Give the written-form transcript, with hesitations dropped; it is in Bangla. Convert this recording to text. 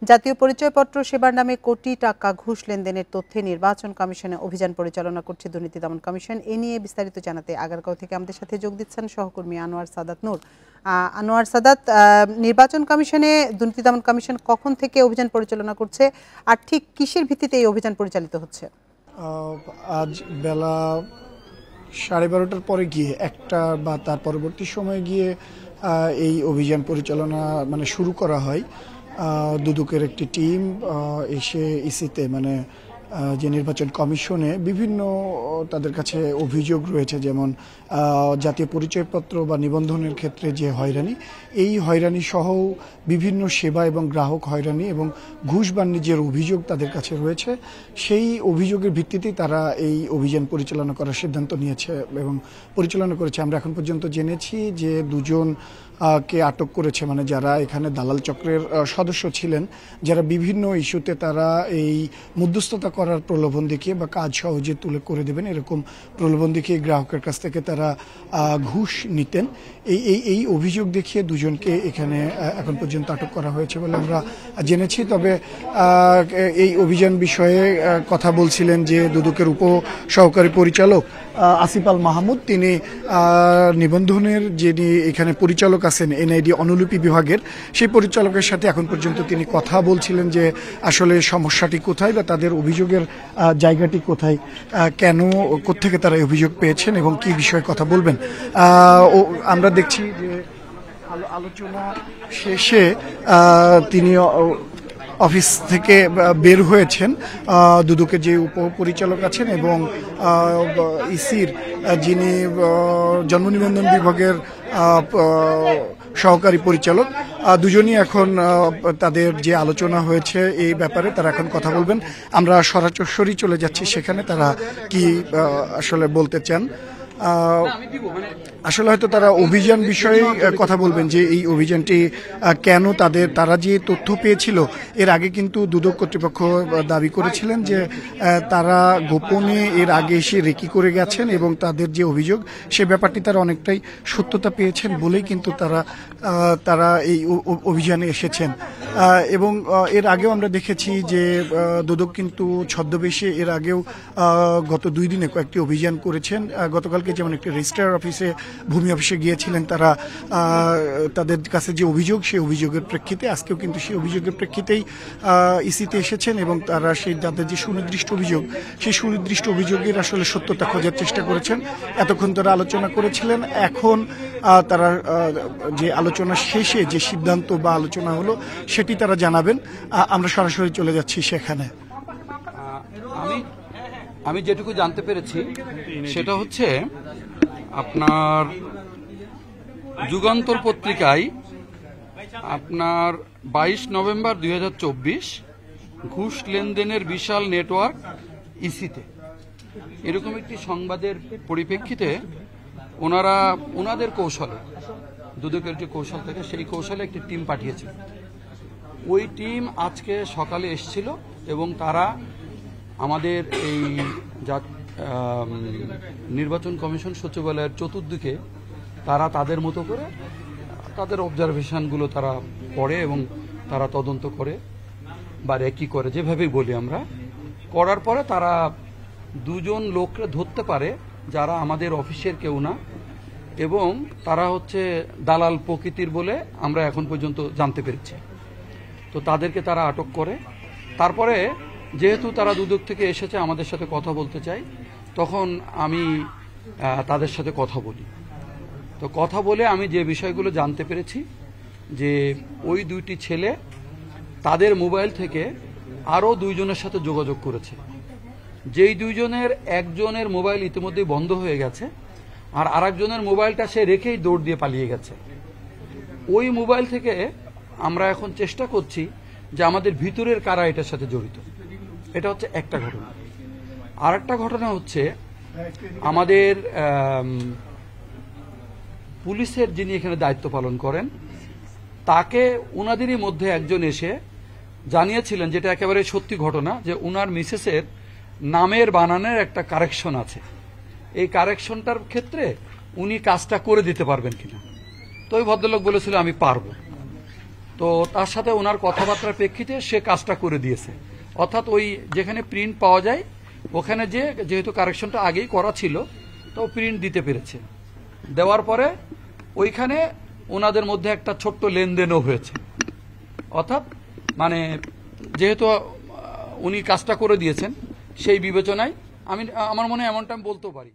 জাতীয় পরিচয়পত্র সেবার নামে কোটি টাকা ঘুষ লেনদেনের তথ্যে নির্বাচন কমিশনে অভিযান পরিচালনা করছে দুর্নীতি দমন কমিশন। এ নিয়ে বিস্তারিত জানাতে আগারগাঁও থেকে আমাদের সাথে যোগ দিচ্ছেন সহকর্মী আনোয়ার সাদাত নূর। আনোয়ার সাদাত, নির্বাচন কমিশনে দুর্নীতি দমন কমিশন কখন থেকে অভিযান পরিচালনা করছে আর ঠিক কিসের ভিত্তিতে এই অভিযান পরিচালিত হচ্ছে? আজ বেলা 12:30টার পরে গিয়ে একটা বা তার পরবর্তী সময়ে গিয়ে এই অভিযান পরিচালনা শুরু করা হয়। দুদকের একটি টিম এসে ইসিতে যে নির্বাচন কমিশনে বিভিন্ন তাদের কাছে অভিযোগ রয়েছে, যেমন জাতীয় পরিচয়পত্র বা নিবন্ধনের ক্ষেত্রে যে হয়রানি, এই হয়রানি সহ বিভিন্ন সেবা এবং গ্রাহক হয়রানি এবং ঘুষ বাণিজ্যের অভিযোগ তাদের কাছে রয়েছে। সেই অভিযোগের ভিত্তিতেই তারা এই অভিযান পরিচালনা করার সিদ্ধান্ত নিয়েছে এবং পরিচালনা করেছে। আমরা এখন পর্যন্ত জেনেছি যে দুজনকে আটক করেছে, যারা এখানে দালাল চক্রের সদস্য ছিলেন, যারা বিভিন্ন ইস্যুতে তারা এই মধ্যস্থতা করার প্রলোভন দেখিয়ে বা কাজ সহজে তুলে করে দেবেন এরকম প্রলোভন দেখিয়ে গ্রাহকের কাছ থেকে তারা ঘুষ নিতেন। এই অভিযোগ দেখিয়ে দুজনকে এখানে এখন পর্যন্ত আটক করা হয়েছে বলে আমরা জেনেছি। তবে এই অভিযান বিষয়ে কথা বলছিলেন যে দুদকের উপ সহকারী পরিচালক আসিফ আল মাহমুদ, তিনি নিবন্ধনের যিনি এখানে পরিচালক আছেন এনআইডি অনুলিপি বিভাগের, সেই পরিচালকের সাথে এখন পর্যন্ত তিনি কথা বলছিলেন যে আসলে সমস্যাটি কোথায় বা তাদের অভিযোগের জায়গাটি কোথায়, কেন কোত্থেকে তারা অভিযোগ পেয়েছেন এবং কি বিষয়ে কথা বলবেন। আমরা দেখছি যে আলোচনা শেষে তিনি অফিস থেকে বের হয়েছেন, দুদকের যে উপপরিচালক আছেন এবং ইসির যিনি জন্ম নিবন্ধন বিভাগের সহকারী পরিচালক, দুজনই এখন তাদের যে আলোচনা হয়েছে এই ব্যাপারে তারা এখন কথা বলবেন। আমরা সরাসরি চলে যাচ্ছি সেখানে, তারা কি আসলে বলতে চান। আসলে হয়তো তারা অভিযান বিষয়ে কথা বলবেন যে এই অভিযানটি কেন তারা যে তথ্য পেয়েছিল এর আগে কিন্তু দুদক কর্তৃপক্ষ দাবি করেছিলেন যে তারা গোপনে এর আগে এসে রেকি করে গেছেন এবং তাদের যে অভিযোগ সে ব্যাপারটি তারা অনেকটাই সত্যতা পেয়েছেন বলেই কিন্তু তারা এই অভিযানে এসেছেন। এবং এর আগেও আমরা দেখেছি যে দুদক কিন্তু ছদ্মবেশে এর আগেও গত 2 দিনে কয়েকটি অভিযান করেছেন। গতকালকে যেমন একটি রেজিস্ট্রার অফিসে, ভূমি অফিসে গিয়েছিলেন তারা, তাদের কাছে যে অভিযোগ সেই অভিযোগের প্রেক্ষিতে, আজকেও কিন্তু সেই অভিযোগের প্রেক্ষিতেই ইসিতে এসেছেন এবং তারা তাদের যে সুনির্দিষ্ট অভিযোগ সেই সুনির্দিষ্ট অভিযোগের আসলে সত্যতা খোঁজার চেষ্টা করেছেন। এতক্ষণ তারা আলোচনা করেছিলেন, এখন তারা যে আলোচনা শেষে যে সিদ্ধান্ত বা আলোচনা হলো সেটি তারা জানাবেন। আমরা সরাসরি চলে যাচ্ছি সেখানে। আমি যেটুকু জানতে পেরেছি সেটা হচ্ছে আপনার যুগান্তর পত্রিকায় আপনার 22 নভেম্বর 2024 ঘুষ লেনদেনের বিশাল নেটওয়ার্ক ইসিতে, এরকম একটি সংবাদের পরিপ্রেক্ষিতে ওনাদের কৌশলে, দুদকের যে কৌশল থেকে সেই কৌশলে একটি টিম পাঠিয়েছিল। ওই টিম আজকে সকালে এসেছিল এবং তারা আমাদের এই নির্বাচন কমিশন সচিবালয়ের চতুর্দিকে তারা তাদের মতো করে তাদের অবজারভেশনগুলো তারা পড়ে এবং তারা তদন্ত করে বা রেকি করে, যেভাবেই বলি আমরা, করার পরে তারা 2 জন লোককে ধরতে পারে যারা আমাদের অফিসের কেউ না এবং তারা হচ্ছে দালাল প্রকৃতির বলে আমরা এখন পর্যন্ত জানতে পেরেছি। তো তাদেরকে তারা আটক করে। তারপরে যেহেতু তারা দুদক থেকে এসেছে আমাদের সাথে কথা বলতে চাই, তখন আমি তাদের সাথে কথা বলি। তো কথা বলে আমি যে বিষয়গুলো জানতে পেরেছি যে ওই 2টি ছেলে তাদের মোবাইল থেকে আরও 2 জনের সাথে যোগাযোগ করেছে, যেই 2 জনের একজনের মোবাইল ইতিমধ্যেই বন্ধ হয়ে গেছে আর আরেকজনের মোবাইলটা সে রেখেই দৌড় দিয়ে পালিয়ে গেছে। ওই মোবাইল থেকে আমরা এখন চেষ্টা করছি যে আমাদের ভিতরের কারা এটার সাথে জড়িত। এটা হচ্ছে একটা ঘটনা। আর একটা ঘটনা হচ্ছে আমাদের পুলিশের যিনি এখানে দায়িত্ব পালন করেন তাকে ওনাদেরই মধ্যে একজন এসে জানিয়েছিলেন, যেটা একেবারে সত্যি ঘটনা, যে ওনার মিসেসের নামের বানানের একটা কারেকশন আছে, এই কারেকশনটার ক্ষেত্রে উনি কাজটা করে দিতে পারবেন কিনা। তো ওই ভদ্রলোক বলেছিল আমি পারবো। তো তার সাথে ওনার কথাবার্তার প্রেক্ষিতে সে কাজটা করে দিয়েছে। অর্থাৎ ওই যেখানে প্রিন্ট পাওয়া যায় ওখানে যেহেতু কারেকশনটা আগেই করা ছিল তো প্রিন্ট দিতে পেরেছে। দেওয়ার পরে ওইখানে ওনাদের মধ্যে একটা ছোট্ট লেনদেনও হয়েছে। অর্থাৎ মানে যেহেতু উনি কাজটা করে দিয়েছেন সেই বিবেচনায় আমার মনে হয় এমনটা আমি বলতেও পারি।